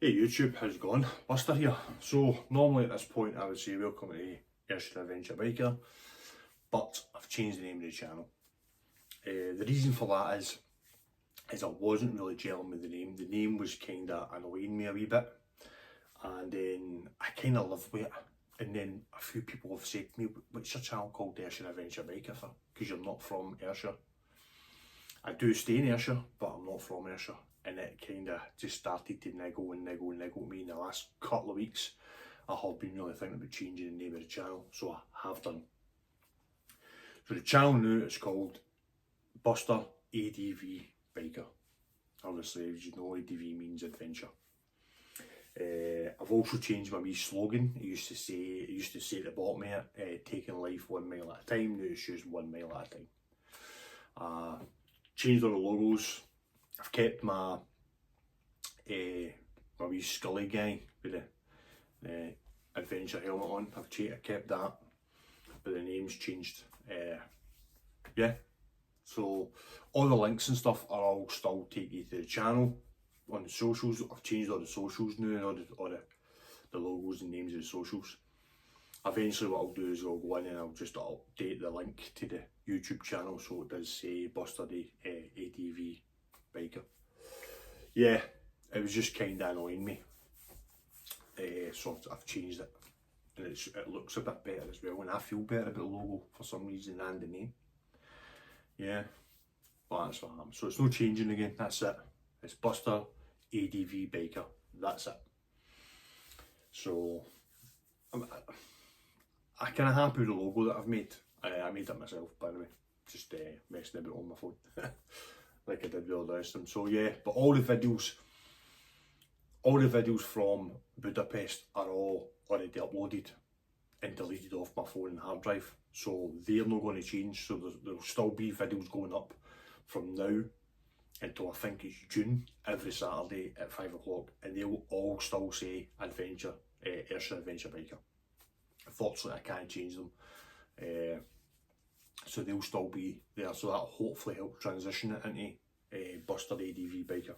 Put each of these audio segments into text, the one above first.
Hey YouTube, how's it going? Buster here. So normally at this point I would say welcome to Ayrshire Adventure Biker, but I've changed the name of the channel. The reason for that is I wasn't really gelling with the name. The name was kind of annoying me a wee bit, and then I kind of lived with it. And then a few people have said to me, what's your channel called Ayrshire Adventure Biker for? Because you're not from Ayrshire. I do stay in Ayrshire, but I'm not from Ayrshire. And it kind of just started to niggle me in the last couple of weeks. I have been really thinking about changing the name of the channel, so I have done. So the channel now is called Buster ADV Biker. Obviously, as you know, ADV means adventure. I've also changed my wee slogan. It used to say at the bottom here, taking life 1 mile at a time. Now it's just 1 mile at a time. Changed all the logos. I've kept my wee Scully guy with the adventure helmet on. I've kept that, but the name's changed. Yeah, so all the links and stuff are all still take you to the channel on the socials. I've changed all the socials now, and all the logos and names of the socials. Eventually what I'll do is I'll go in and I'll just update the link to the YouTube channel so it does say Buster the ADV Biker. Yeah, it was just kind of annoying me, so I've changed it, and it looks a bit better as well, and I feel better about the logo for some reason and the name. Yeah, but that's what happened. So it's no changing again, that's it. It's Buster ADV Biker, that's it. So I'm kind of happy with the logo that I've made. I made it myself, by the way, just messing about on my phone. Like I did with all the rest of them. So yeah, but all the videos from Budapest are all already uploaded and deleted off my phone and hard drive. So they're not going to change. So there'll still be videos going up from now until I think it's June, every Saturday at 5 o'clock, and they will all still say Adventure, Ayrshire Adventure Biker. Unfortunately, I can't change them. So they'll still be there, so that'll hopefully help transition it into Buster ADV Biker.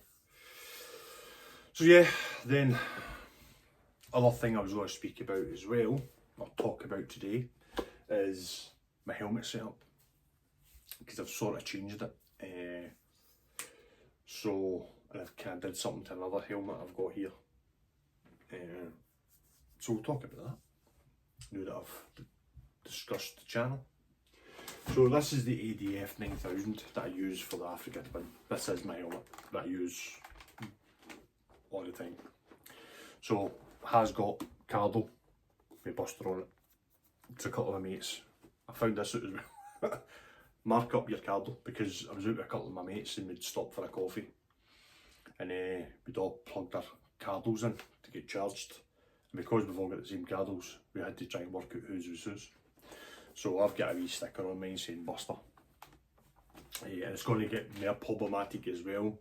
So yeah, then other thing I was going to speak about as well, or talk about today, is my helmet setup, because I've sort of changed it. So I've kind of did something to another helmet I've got here. So we'll talk about that now that I've discussed the channel. So this is the ADF 9000 that I use for the Africa Twin. This is my helmet that I use all the time. So it has got Cardo with Buster on it. It's a couple of my mates. I found this out as well. Mark up your Cardo, because I was out with a couple of my mates and we'd stop for a coffee, and we'd all plugged our Cardos in to get charged. And because we've all got the same Cardos, we had to try and work out whose was whose. So I've got a wee sticker on mine saying Buster. And it's going to get more problematic as well.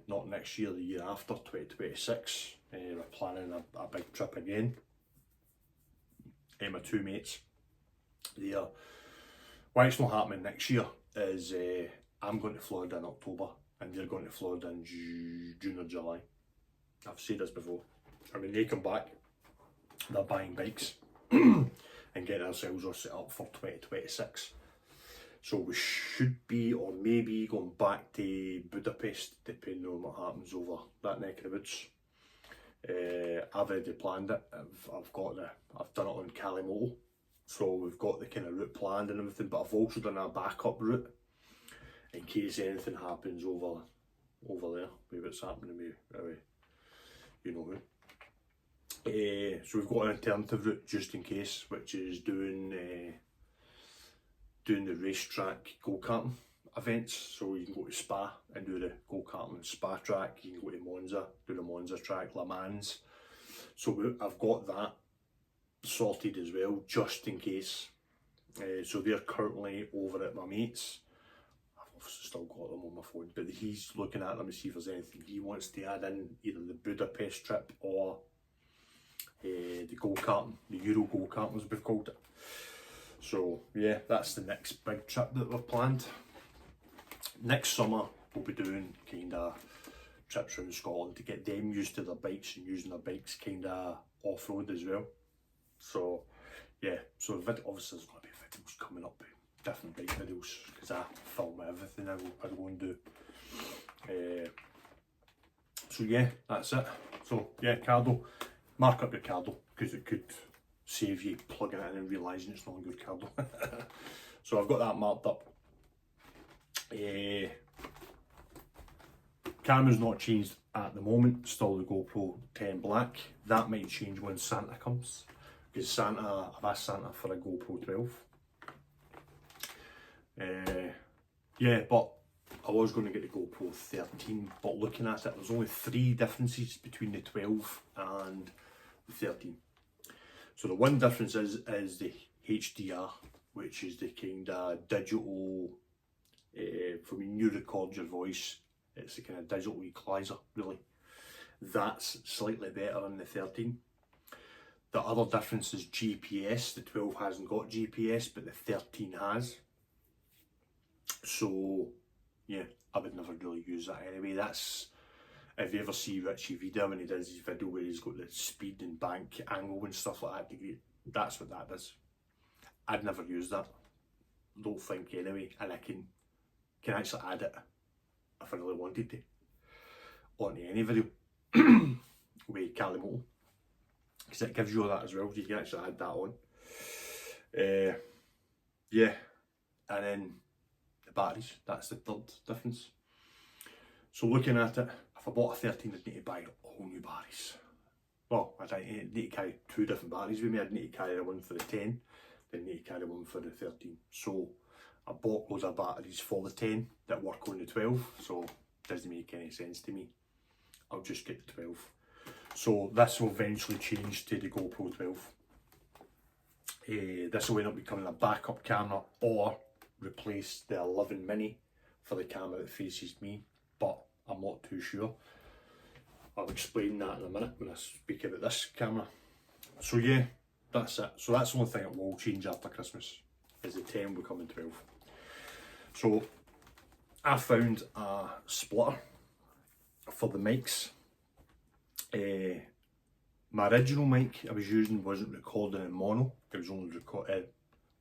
Not next year, the year after, 2026. We're planning a big trip again. My two mates, why it's not happening next year is I'm going to Florida in October and they're going to Florida in June or July. I've said this before. And when they come back, they're buying bikes and getting ourselves all set up for 2026. So we should be, or maybe, going back to Budapest, depending on what happens over that neck of the woods. I've already planned it. I've done it on Kalimoto, so we've got the kind of route planned and everything. But I've also done a backup route in case anything happens over there with what's happening with you know who. So we've got an alternative route just in case, which is doing the racetrack go-karting events. So you can go to Spa and do the go-karting and Spa track. You can go to Monza, do the Monza track, Le Mans. So I've got that sorted as well, just in case. So they're currently over at my mate's. I've obviously still got them on my phone, but he's looking at them to see if there's anything he wants to add in, either the Budapest trip or the go-karting, the Euro go-karting as we've called it. So yeah, that's the next big trip that we've planned. Next summer we'll be doing kind of trips around Scotland to get them used to their bikes and using their bikes kind of off-road as well. So yeah, so obviously there's going to be videos coming up, different bike videos, because I film everything I go and do. So yeah, that's it. So yeah, Cardo, mark up your Cardo, because it could save you plugging it in and realising it's not a good Cardo. So I've got that marked up. Camera's not changed at the moment, still the GoPro 10 Black. That might change when Santa comes, because I've asked Santa for a GoPro 12. Yeah, but I was going to get the GoPro 13, but looking at it, there's only 3 differences between the 12 and the 13. So the one difference is the HDR, which is the kind of digital, for when you record your voice, it's the kind of digital equaliser, really. That's slightly better in the 13. The other difference is GPS. The 12 hasn't got GPS, but the 13 has. So yeah, I would never really use that anyway. That's, if you ever see Richie Vida when he does his video where he's got the speed and bank angle and stuff like that, that's what that does. I'd never use that, don't think anyway, and I can actually add it if I really wanted to onto any video with Calimoto, because it gives you that as well. You can actually add that on. Yeah, and then the batteries, that's the third difference. So looking at it, if I bought a 13, I'd need to buy all new batteries. Well, I'd need to carry 2 different batteries with me. I'd need to carry one for the 10, then need to carry one for the 13. So I bought loads of batteries for the 10 that work on the 12, so it doesn't make any sense to me. I'll just get the 12. So this will eventually change to the GoPro 12. This will end up becoming a backup camera or replace the 11 mini for the camera that faces me, but I'm not too sure. I'll explain that in a minute when I speak about this camera. So yeah, that's it. So that's the only thing that will change after Christmas, is the 10 becoming 12. So I found a splitter for the mics. My original mic I was using wasn't recording in mono. It was only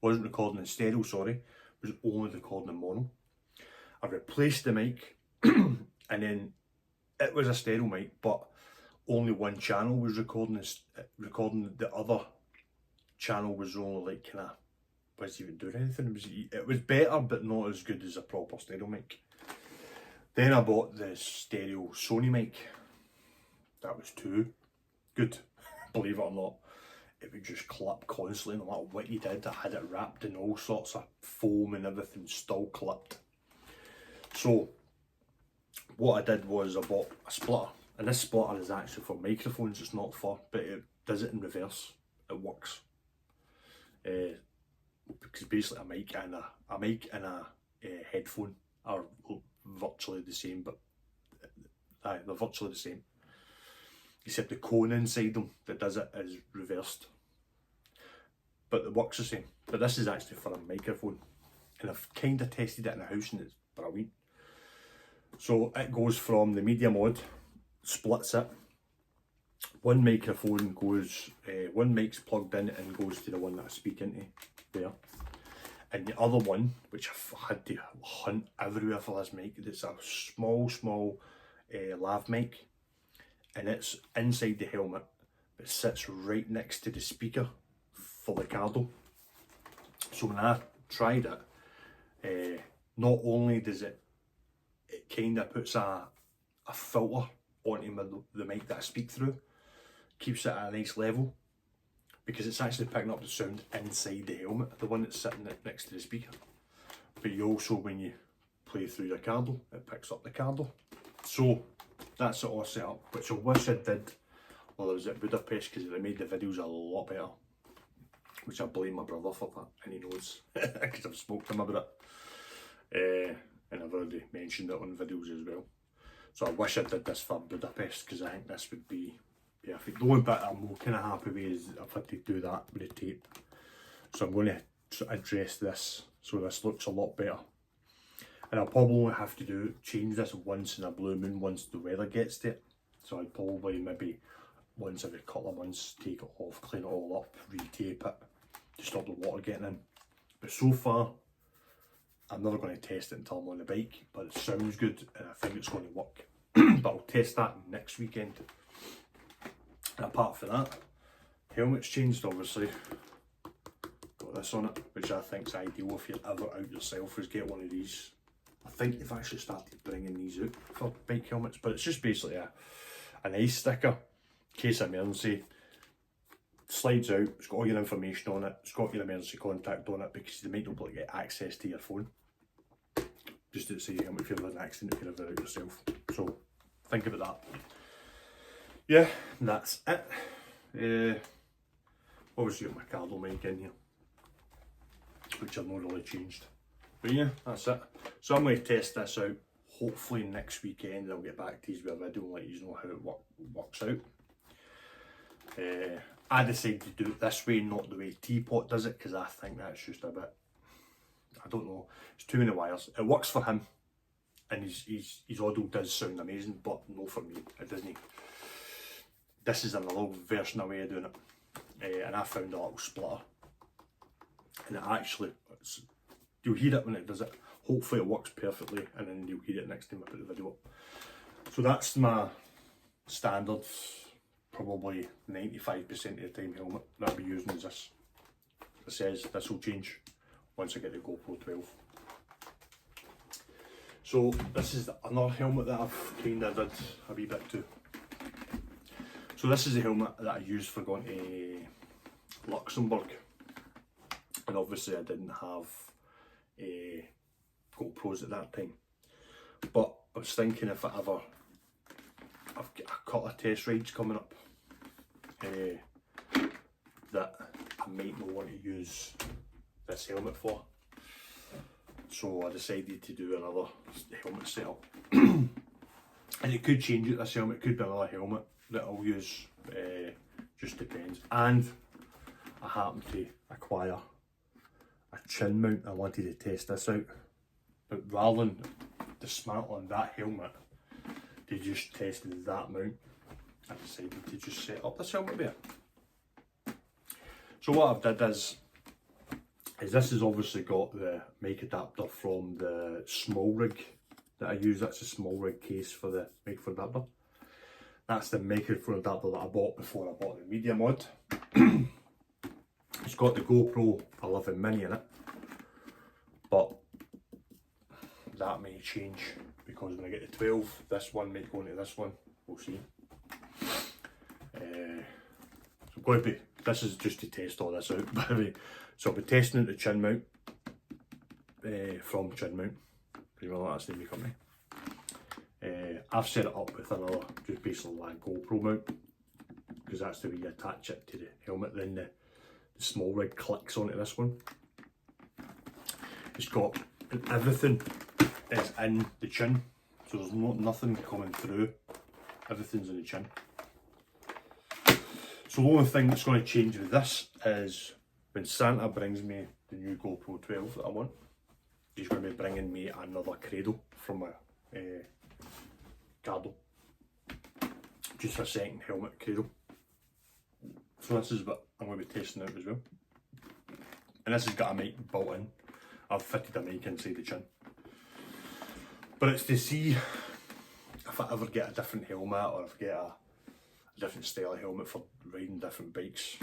wasn't recording in stereo, sorry. It was only recording in mono. I replaced the mic and then it was a stereo mic, but only one channel was recording. The other channel was only like kind of, wasn't even doing anything. It was better, but not as good as a proper stereo mic. Then I bought the stereo Sony mic. That was too good, believe it or not. It would just clip constantly, no matter what you did. I had it wrapped in all sorts of foam and everything, still clipped. So what I did was I bought a splitter, and this splitter is actually for microphones, it's not for, but it does it in reverse. It works. Because basically a mic and a headphone are virtually the same, but they're virtually the same, except the cone inside them that does it is reversed, but it works the same. But this is actually for a microphone, and I've kind of tested it in the house and it's brilliant. So it goes from the media mod, splits it. One microphone goes, one mic's plugged in and goes to the one that I speak into there. And the other one, which I've had to hunt everywhere for this mic, it's a small lav mic, and it's inside the helmet, but sits right next to the speaker for the Cardo. So when I tried it, not only does it kind of puts a filter onto the mic that I speak through, keeps it at a nice level, because it's actually picking up the sound inside the helmet, the one that's sitting next to the speaker. But you also, when you play through your Cardo, it picks up the Cardo. So that's it all set up, which I wish I did while I was at Budapest, because it made the videos a lot better, which I blame my brother for that, and he knows, because I've spoken to him about it, and I've already mentioned it on videos as well. So I wish I did this for Budapest, because I think this would be perfect. The only bit I'm kind of happy with is I've had to do that with the tape. So I'm going to address this so this looks a lot better. And I'll probably have to change this once in a blue moon once the weather gets to it. So I'd probably maybe once every couple of months take it off, clean it all up, re-tape it to stop the water getting in. But so far, I'm never going to test it until I'm on the bike, but it sounds good and I think it's going to work. But I'll test that next weekend. And apart from that, helmet's changed obviously. Got this on it, which I think is ideal if you're ever out yourself, is get one of these. I think they've actually started bringing these out for bike helmets, but it's just basically an ice sticker, in case of emergency. Slides out, it's got all your information on it, it's got your emergency contact on it, because they might not be able to get access to your phone. Just to say if you've had an accident, if you're ever out yourself. So think about that. Yeah, that's it. Obviously got my Cardo mic in here, which I've not really changed. But yeah, that's it. So I'm going to test this out. Hopefully next weekend I'll get back to you with a video and let you know how it works out. I decided to do it this way, not the way Teapot does it, because I think that's just a bit, I don't know, it's too many wires. It works for him, and his audio does sound amazing, but no for me, it doesn't. This is another version of way of doing it, and I found a little splitter, and it actually, you'll hear it when it does it. Hopefully it works perfectly, and then you'll hear it next time I put the video up. So that's my standard, probably 95% of the time helmet that I'll be using is this. It says this will change once I get the GoPro 12. So this is another helmet that I've kind of did a wee bit to. So this is the helmet that I used for going to Luxembourg, and obviously I didn't have GoPros at that time, but I was thinking if I've got a couple of test rides coming up that I might not want to use this helmet for, so I decided to do another helmet setup. And it could change it, this helmet could be another helmet that I'll use, just depends. And I happened to acquire a chin mount. I wanted to test this out, but rather than dismantling that helmet to just test that mount, I decided to just set up this helmet there. So what I've did is this has obviously got the mic adapter from the small rig that I use. That's a small rig case for the microphone adapter. That's the microphone adapter that I bought before I bought the Media Mod. It's got the GoPro 11 mini in it, but that may change because when I get the 12, this one might go into this one. We'll see. So I'm going to be, this is just to test all this out, by the way. So I'll be testing out the chin mount from Chin Mount. Pretty well that's the name of the company. I've set it up with another, just basically one GoPro mount, because that's the way you attach it to the helmet. Then the small rig clicks onto this one. It's got, and everything is in the chin, so there's nothing coming through. Everything's in the chin. So the only thing that's going to change with this is when Santa brings me the new GoPro 12 that I want, he's going to be bringing me another cradle from my Cardo. Just a second helmet cradle. So this is what I'm going to be testing out as well. And this has got a mic built in. I've fitted a mic inside the chin. But it's to see if I ever get a different helmet, or if I get a different style of helmet for riding different bikes.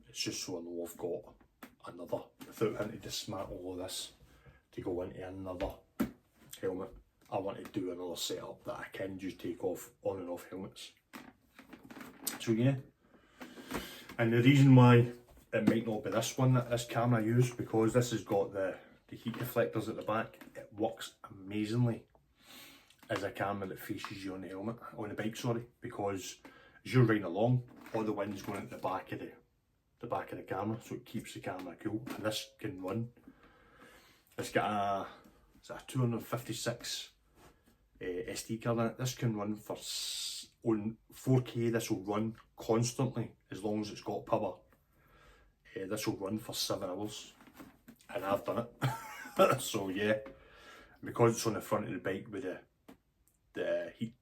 It's just so I know I've got another, without having to dismantle all this to go into another helmet. I want to do another setup that I can just take off on and off helmets. So yeah. And the reason why it might not be this one that this camera I use, because this has got the heat reflectors at the back. It works amazingly as a camera that faces you on the helmet, on the bike, sorry, because as you're riding along, all the wind's going into the back of the camera, so it keeps the camera cool. And this can run. It's got a 256 SD card in it. This can run for, on 4K, this will run constantly as long as it's got power. This will run for 7 hours, and I've done it. So yeah, because it's on the front of the bike with the heat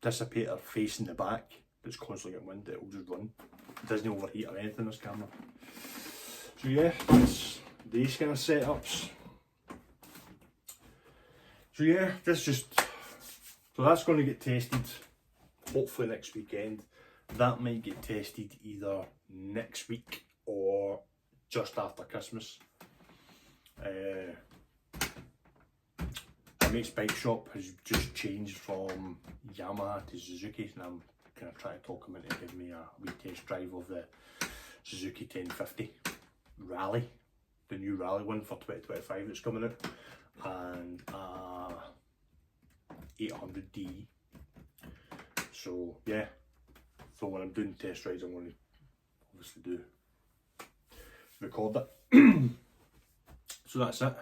dissipator facing the back, it's constantly getting wind, it will just run. It doesn't overheat or anything, this camera. So yeah, that's these kind of setups. So yeah, so that's going to get tested hopefully next weekend. That might get tested either next week or just after Christmas. My mate's bike shop has just changed from Yamaha to Suzuki, and I'm kind of trying to talk him into giving me a wee test drive of the Suzuki 1050 Rally, the new Rally one for 2025 that's coming out, and 800D. So yeah, so when I'm doing test rides, I'm going to obviously record it. So that's it.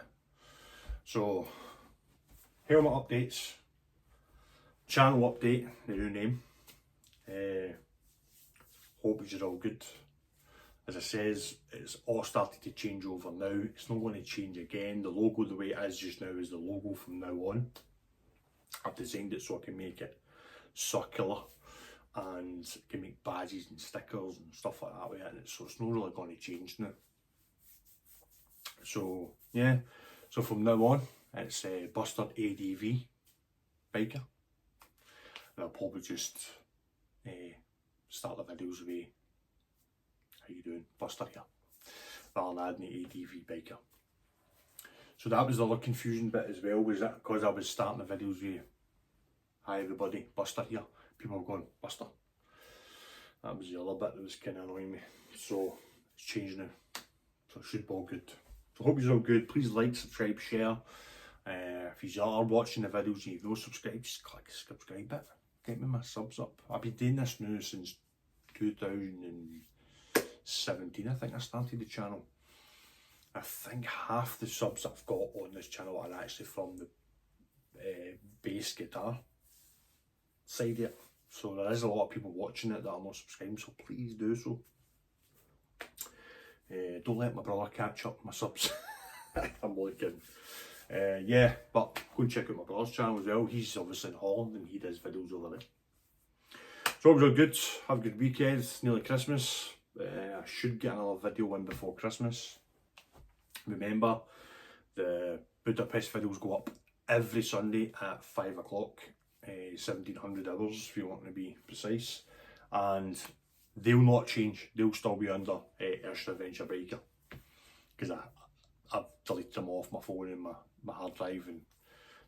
So helmet updates, channel update, the new name. Hope you're all good. As I says, it's all started to change over now. It's not going to change again. The logo, the way it is just now, is the logo from now on. I've designed it so I can make it circular and can make badges and stickers and stuff like that with it. So it's not really going to change now. So yeah, so from now on, it's Bustard ADV Biker. And I'll probably just start the videos with how you doing, Buster here, rather than adding the ADV Biker. So that was the other confusion bit as well, was that because I was starting the videos with hi everybody, Buster here, people were going, Buster. That was the other bit that was kind of annoying me. So it's changed now, so it should be all good. So hope you're all good. Please like, subscribe, share. If you are watching the videos and you've not subscribed, just click the subscribe bit. Get me my subs up. I've been doing this now since 2017, I think I started the channel. I think half the subs I've got on this channel are actually from the bass guitar side of it. So there is a lot of people watching it that are not subscribed, so please do so. Don't let my brother catch up my subs. I'm looking. Yeah, but go and check out my brother's channel as well. He's obviously in Holland and he does videos over there. So hope you're all good. Have a good weekend. It's nearly Christmas. I should get another video in before Christmas. Remember, the Budapest videos go up every Sunday at 5 o'clock, 1700 hours if you want to be precise. And they'll not change. They'll still be under Ayrshire Adventure Biker. Because I've deleted them off my phone and my hard drive, and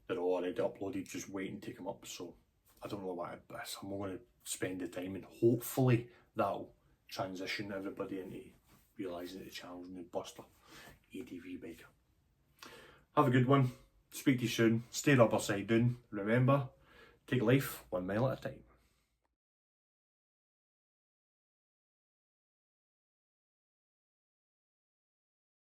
they're already uploaded, just waiting to come up. So I don't know what it is. I'm going to spend the time, and hopefully that'll transition everybody into realising that the channel's new Buster ADV Biker. Have a good one. Speak to you soon. Stay rubber side down. Remember, take life 1 mile at a time.